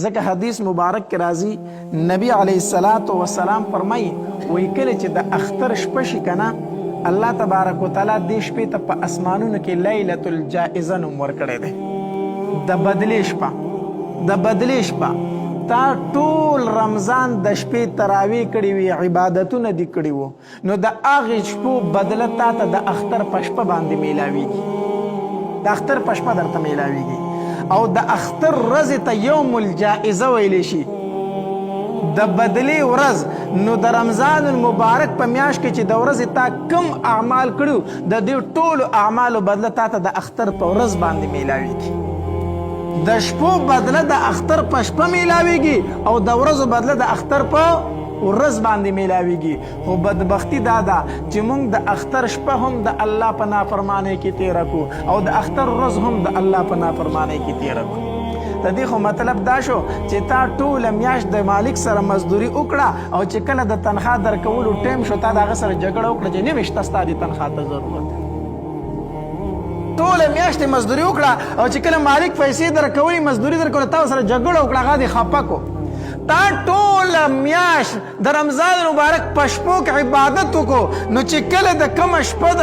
ځکه حدیث مبارک کې راځي نبی علیه الصلاۃ والسلام فرمایي وایي کله چې د اختر شپه شي که نه الله تبارک وتعالی دې شپې ته په اسمانونو کې لیلة الجائزه نوم ورکړی دی د بدلې شپه د بدلې شپه تا ټول رمضان د شپې تراویح کړې وي عبادتونه دې کړي وو نو د هغې شپو بدله تا ته د اختر په شپه باندې میلاویږي د اختر په شپه درته میلاویږي او د اختر ورځې ته یوم الجائزه ویلی شي د بدلې ورځ نو د رمضان المبارک په میاشت کې چې د ورځې تا کم اعمال کړو د دې ټولو اعمالو بدله تا ته د اختر په ورځ باندې میلاویږي د شپو بدله د اختر په شپه میلاویږي او د ورځو بدله د اختر په ورځ باندې میلاویږي خو بدبختی دا ده چې موږ د اختر شپه هم د الله په نافرمانی کې تیره کړو او د اختر ورځ هم د الله په نافرمانی کې تیره کړو د دې خو مطلب دا شو چې تا ټوله میاشت د مالک سره مزدوري وکړه او چې کله د تنخوا درکولو ټیم شو تا د هغه سره جګړه وکړه چې نه مې شته ستا د تنخوا ته ضرورت ټوله میاشت مزدوري وکړه او چې کله مالک پیسې درکوي مزدوري درکوله تا سره جګړه وکړه هغه دې خفه کو تا ټوله میاشت د رمضان مبارک په شپو کې عبادت وکړو نو چې کله د کومه شپه د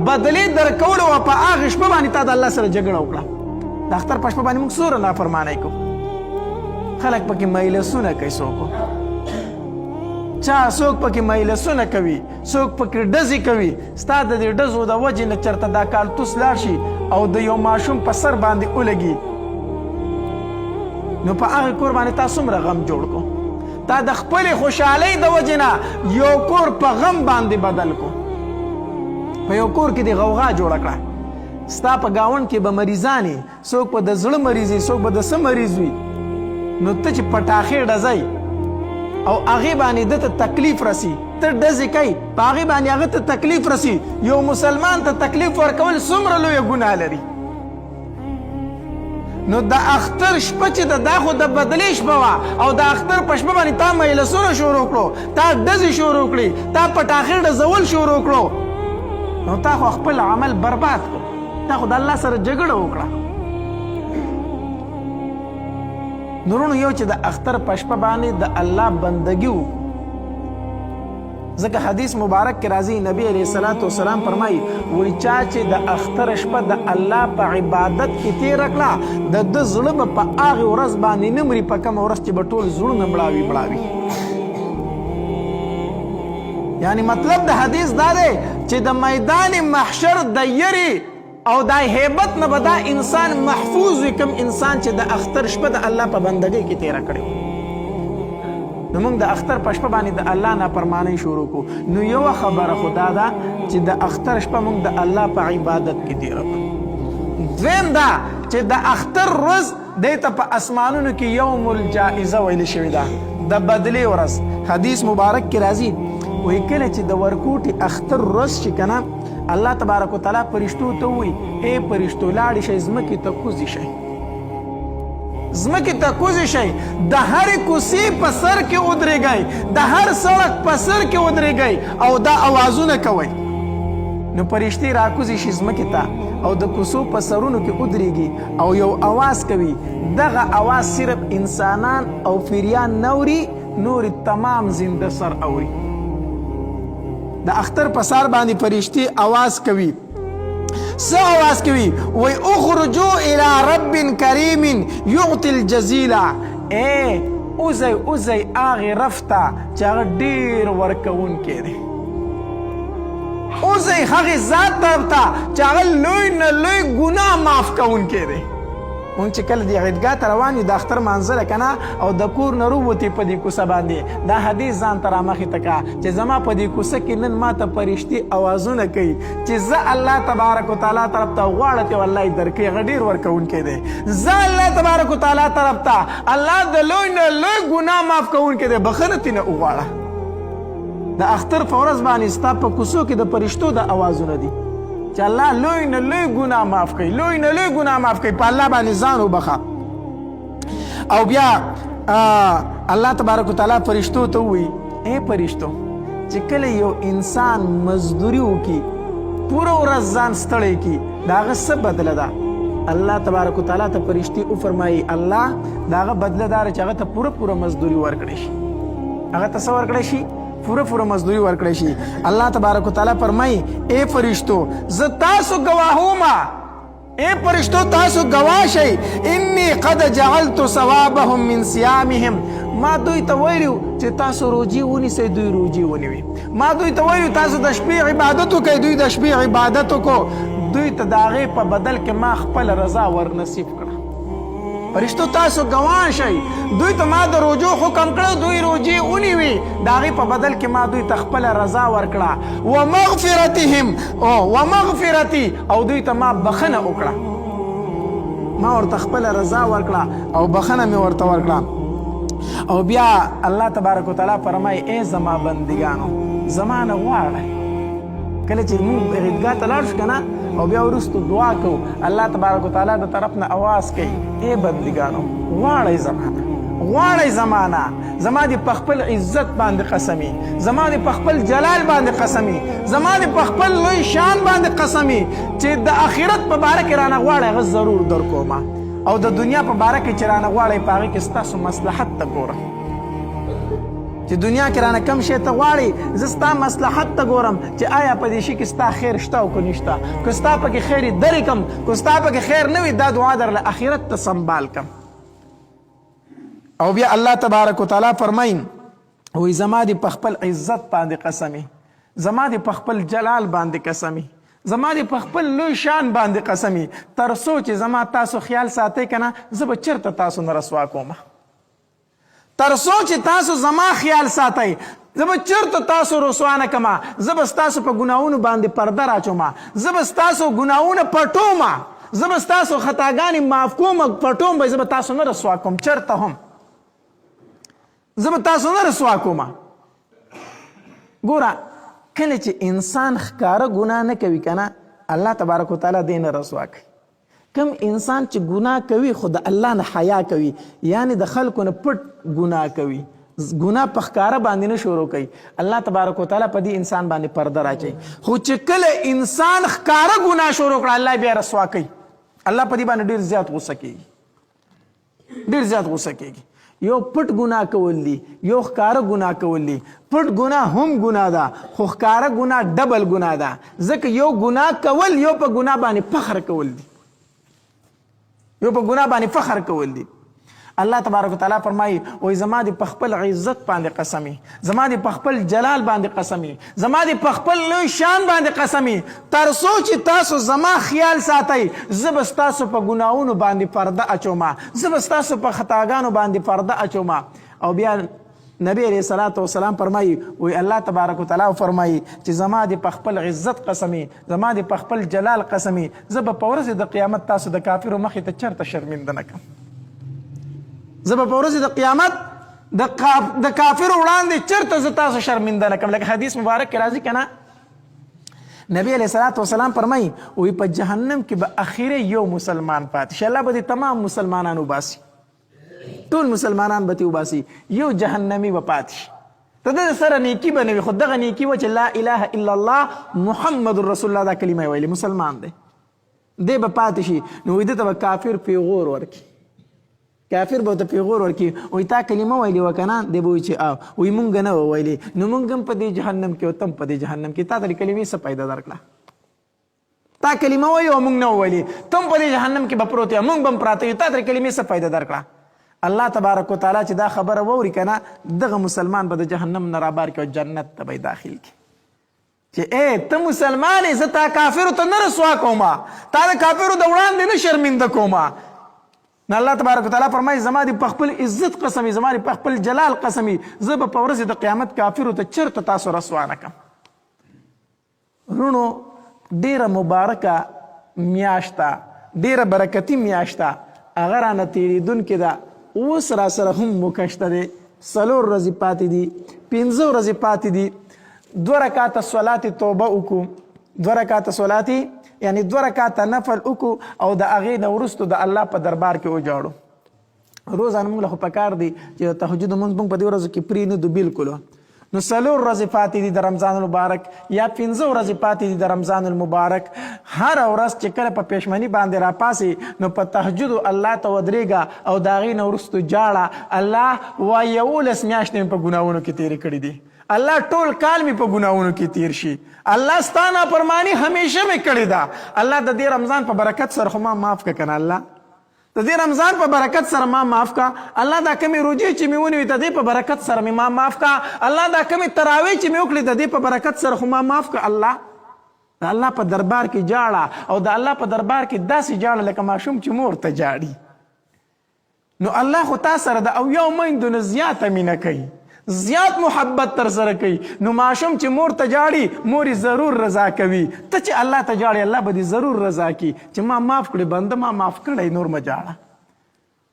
بدلې درکولو وه په هغې شپه باندې تا د الله سره جګړه وکړه د اختر په شپه باندې موږ څومره نافرمانی کوو خلک پکې مجلسونه کوي څوک پکې مجلسونه کوي څوک پکې ډزې کوي ستا د دې ډزو د وجې نه چېرته دا کالتوس لاړ شي او د یو ماشوم په سر باندې ولګي نو په هغې کور باندې تا څومره غم جوړ کو تا د خپلې خوشحالۍ د وجې نه یو کور په غم باندې بدل کو په یو کور کې د غوغا جوړه کړه ستا په ګاونډ کې به مریضانې څوک به د زړه مریض وي څوک به د څه مریض وي نو ته چې پټاخې ډزئ او هغې باندې ده ته تکلیف رسی ته ډزې کوي په هغې باندې هغه ته تکلیف رسی یو مسلمان ته تکلیف ورکول څومره لویه ګناه لري نو د اختر شپه چې دا خو د بدلې شپه وه او د اختر په شپه باندې تا مجلسونه شروع کړو تا ډزې شروع کړي تا پټاخې ډزول شروع کړو نو تا خو خپل عمل برباد کړو تا خو د الله سره جګړه وکړه نورونو یو چې د اختر په شپه باندې د الله بندګي وکړو ځکه حدیث مبارک کې راځي نبی علیه الصلاۃ والسلام فرمایي وایي چا چې د اختر شپه د الله په عبادت کې تېره کړه د ده زړه به په هغې ورځ باندې نه مري په کومه ورځ چې به ټول زړونه مړاوي یعنی مطلب د حدیث دا دی چې د میدان محشر د یرې او دا هیبت نه به دا انسان محفوظ وي کوم انسان چې د اختر شپه د الله په بندګۍ کې تېره کړې نو موږ د اختر په شپه باندې د الله نافرمانۍ شروع کړو نو یوه خبره خو دا ده چې د اختر شپه موږ د الله په عبادت کې تېره کړو دویم دا چې د اختر ورځ دی ته په اسمانونو کې یوم الجائزه ویلې شوې ده د بدلې ورځ حدیث مبارک کې راځي وایي کله چې د ورکوټي اختر ورځ شي که نه الله تبارک وتعالی فرشتو ته وایي ای فرشتو لاړې شئ ځمکې ته کوزې شئ ځمکې ته کوزې شئ د هرې کوڅې په سر کې ودرېږئ د هر سړک په سر کې ودرېږئ او دا اوازونه کوئ نو فرشتې راکوزې شي ځمکې ته او د کوڅو په سرونو کې ودرېږي او یو اواز کوي دغه اواز صرف انسانان او فریان نوري نور تمام زنده سر اوري د اختر په سر باندې فرشتې اواز کوي څه اواز کوي وی اخرجو الى رب کریم یعطي الجزیله اوزئ هغې رب ته چې هغه ډېر ورکوونکی دی اوزئ هغې ذات طرف ته چې هغه لوی نه لوی ګناه معاف کوونکی دی مونږ چې کله د عیدګاه ته روان یو د اختر مانځله که نه او د کور نه رووتې په دې کوڅه باندې دا حدیث ځان ته رامخې ته کړه چې زما په دې کوڅه کې نن ما ته فرشتې اوازونه کوي چې زه الله تبارک وتعالی طرف ته غواړه چې والله یې درکوي هغه ډېر ورکوونکی دی زه الله تبارک وتعالی طرف ته الله د لوی نه لوی ګناه معاف کوونکی دی بخښنه ترېنه وغواړه د اختر په ورځ باندې ستا په کوڅو کې د فرشتو د اوازونه دي چې الله لوی نه لوی ګناه معاف کوي لوی نه لوی ګناه معاف کوي په الله باندې ځان وبخه او بیا الله تبارک وتعالی فرشتو ته ووایي ای فرشتو چې کله یو انسان مزدوري وکړي پوره ورځ ځان ستړی کړي د هغه څه بدله ده الله تبارک وتعالی ته فرشتي او فرمایي الله داغه بدله دار چې هغه ته پوره مزدوري ورکړي شي، هغه ته څه ورکړي شي؟ پوره مزدوري ورکړي شي. الله تبارک وتعالی فرمایي اے فرشتو زه تاسو ګواهومه، اے فرشتو تاسو گواه شئ، انی قد جعلت ثوابهم من صيامهم، ما دوی ته ویلو چې تاسو روجي ونیسئ، دوی روجي ونیوي. ما دوی ته ویلو تاسو د شپې عبادت وکئ، دوی د شپې عبادت وکړو. دوی ته د هغې په بدل کې ما خپل رضا ورنصیب کړه. فرشتو تاسو ګواه شئ، دوی ته ما د روجو حکم کړه، دوی روجي ونیوي، د هغې په بدل کې ما دوی ته خپله رضا ورکړه. ومغفرتي او دوی ته ما بخنه وکړه، ما ورته خپله رضا ورکړه او بخنه مې ورته ورکړه. او بیا الله تبارک وتعالی فرمایي ای زما بندګانو زما نه غواړئ. کله چې موږ عیدګاه ته لاړ شو که نه او بیا وروستو دعا کوو، الله تبارک وتعالی د طرف نه اواز کوي ای بندګانو غواړئ زمانه، غواړئ زمانه، زما دې په خپل عزت باندې قسمي، زما دې په خپل جلال باندې قسمي، زما دې په خپل لوی شان باندې قسمي چې د آخرت په باره کې رانه غواړئ هغه ضرور درکومه، او د دنیا په باره کې چې رانه غواړئ په هغې کې ستاسو مصلحت ته ګورم. چې دنیا کې رانه کم شی ته غواړې زه ستا مصلحت ته ګورم چې آیا په دې شي کې ستا خیر شته او که نشته، که ستا پکې خیر یې درې کم، که ستا پکې خیر نه وي دا دعا درله آخرت ته سنبال کم. او بیا الله تبارک وتعالی فرمایي وایي زما دې په خپل عزت باندې قسمي، زما دې په خپل جلال باندې قسمي، زما دې په خپل لوی شان باندې قسمي، تر څو چې زما تاسو خیال ساتئ که نه زه به چېرته تاسو نه رسوا کومه، تر څو چې تاسو زما خیال ساتئ زه به چېرته تاسو رسوا نه کړمه، زه به ستاسو په ګناهونو باندې پرده راچومه، زه به ستاسو ګناهونه پټومه، زه به ستاسو خطاګانې معاف کومه، پټوم به زه به تاسو نه رسوا کوم، چېرته هم زه به تاسو نه رسوا کومه. ګوره کله چې انسان ښکاره ګناه نه کوي که نه الله تبارک وتعالی دې نه رسوا کوي. کم انسان چې ګناه کوي خو د الله نه حیا کوي، یعنی د خلکو نه پټ ګناه کوي، ګناه په ښکاره باندې نه شروع کوي، الله تبارک وتعالی په دې انسان باندې پرده راچوي. خو چې کله انسان ښکاره ګناه شروع کړه الله بیا رسوا کوي، الله په دې باندې ډېر زیات غوسه کېږي، ډېر زیات غوسه کېږي. یو پټ ګناه کول دي، یو ښکاره ګناه کول دي. پټ ګناه هم ګناه ده خو ښکاره ګناه ډبل ګناه ده، ځکه یو ګناه کول یو په ګناه باندې فخر کول دي، یو په ګناه باندې فخر کول دي. الله تبارک وتعالی فرمایي وایي زما دې په خپل عزت باندې قسمي، زما دې په خپل جلال باندې قسمي، زما دې په خپل لوی شان باندې قسمي، تر څو چې تاسو زما خیال ساتئ زه به ستاسو په ګناهونو باندې پرده اچومه، زه به ستاسو په خطاګانو باندې پرده اچومه. او بیا نبی علیه الصلاة والسلام فرمایي وایي الله تبارک وتعالی فرمایي چې زما دې په خپل عزت قسمي، زما دې په خپل جلال قسمي، زه به په ورځې د قیامت تاسو د کافرو مخې ته چېرته شرمنده نه کړم، زه به په ورځې د قیامت د کافرو وړاندې چېرته زه تاسو شرمنده نه کړم. لکه حدیث مبارک کې راځي که نه نبی علیه الصلاة والسلام فرمایي وایي په جهنم کې به اخیری یو مسلمان پاتې شي، الله به دې تمام مسلمانان وباسي، ټول مسلمانان به ترې وباسي، یو جهنمي به پاتې شي. د ده سره نیکي به نه وي، خو دغه نیکي وه چې لا اله الا الله محمد رسول الله دا کلمه یې ویلې، مسلمان دی، دی به پاتې شي. نو وایي ده ته به کافر پیغور ورکړي، کافر به ورته پیغور ورکړي وایي تا کلمه ویلې وه که نه؟ دی به وایي چې وایي مونږ نه وه ویلې. نو مونږ هم په دې جهنم کې او ته هم په دې جهنم کې، تا ته د کلمې څه پیدا درکړه؟ تا کلمه وایي او مونږ نه ویلې، ته هم په دې جهنم کې به پروت یې، مونږ به هم پراته یو، تا ته د کلمې څه پیدا درکړه؟ الله تبارک وتعالی چې دا خبره واوري که نه دغه مسلمان به د جهنم نه رابار کړي او جنت ته به یې داخل کړي چې ای ته مسلمان یې، زه تا کافرو ته نه رسوا کومه، تا د کافرو د وړاندې نه شرمنده کومه. نو الله تبارک وتعالی فرمایي زما دې په خپل عزت قسمي، زما دې په خپل جلال قسمي، زه به په ورځې د قیامت کافرو ته چېرته تاسو رسوا نه کړم. وروڼو ډېره مبارکه میاشت ده، ډېره برکتي میاشت ده، هغه رانه تېرېدونکې ده. اوس را سره هم مکشته دی، 4 ورځې پاتې دي، 5 ورځې پاتې دي. 2 رکعاته صلات توبه وکړو، 2 رکعاته صلات یعنی 2 رکعاته نفل وکړو او د هغې نه وروستو د الله په دربار کې وجاړو. روزانه موږ له خو پکار دی چې د تهجد لمونځ موږ په دې ورځو کې پرېنږدو بالکل. نو 4 ورځې پاتې دي د رمضان المبارک یا 15 ورځې پاتې دي د رمضان المبارک. هر ورځ چې کله په پېشمني باندې راپاسې نو په تهجد الله ته ودرېږه او د هغې نه وروستو جاړه الله وایي 11 میاشتې مې په ګناهونو کې تېرې کړي دي. الله ټول کال مې په ګناهونو کې تیر شي. الله ستا نافرماني همیشه مې کړې ده. الله د دې رمضان په برکت سره خو ما معاف که که نه الله د دې رمضان په برکت سره ما معاف کا. الله دا کمې روجې چې مې ونیوې د دې په برکت سره مې ما معاف کا. الله دا کمې تراویح چې مې وکړې د دې په برکت سره خو ما معاف کا. الله د الله په دربار کې جاړه او د الله په دربار کې داسې جاړه لکه ماشوم چې مور ته جاړي. نو الله خو تا سره د اویاو میندو نه زیاته مینه کوي، زیات محبت تر سره کوي. نو ماشوم چې مور ته جاړي مور یې ضرور رضا کوي. ته چې الله ته جاړي الله به دې ضرور رضا کړي چې ما معاف کړې بنده ما معاف کړی نور مه جاړه.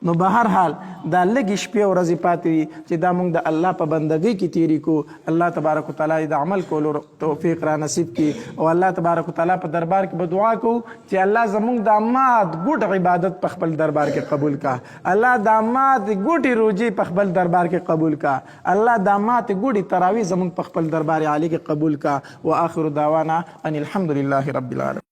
نو به هر حال دا لږې شپې ورځې پاتې دي چې دا موږ د الله په بندګۍ کې تېرې کړو. الله تبارک وتعالی د عمل کولو توفیق را نصیب کړي او الله تبارک وتعالی په دربار کې به دعا کوو چې الله زموږ د مات ګوټ عبادت په خپل دربار کې قبول کا. الله د مات ګوټې روجې په خپل دربار کې قبول کا. الله د مات ګوټې تراویح زموږ په خپل دربار عالی کې قبول کا. واخر دعوانا ان الحمد لله رب العالمین.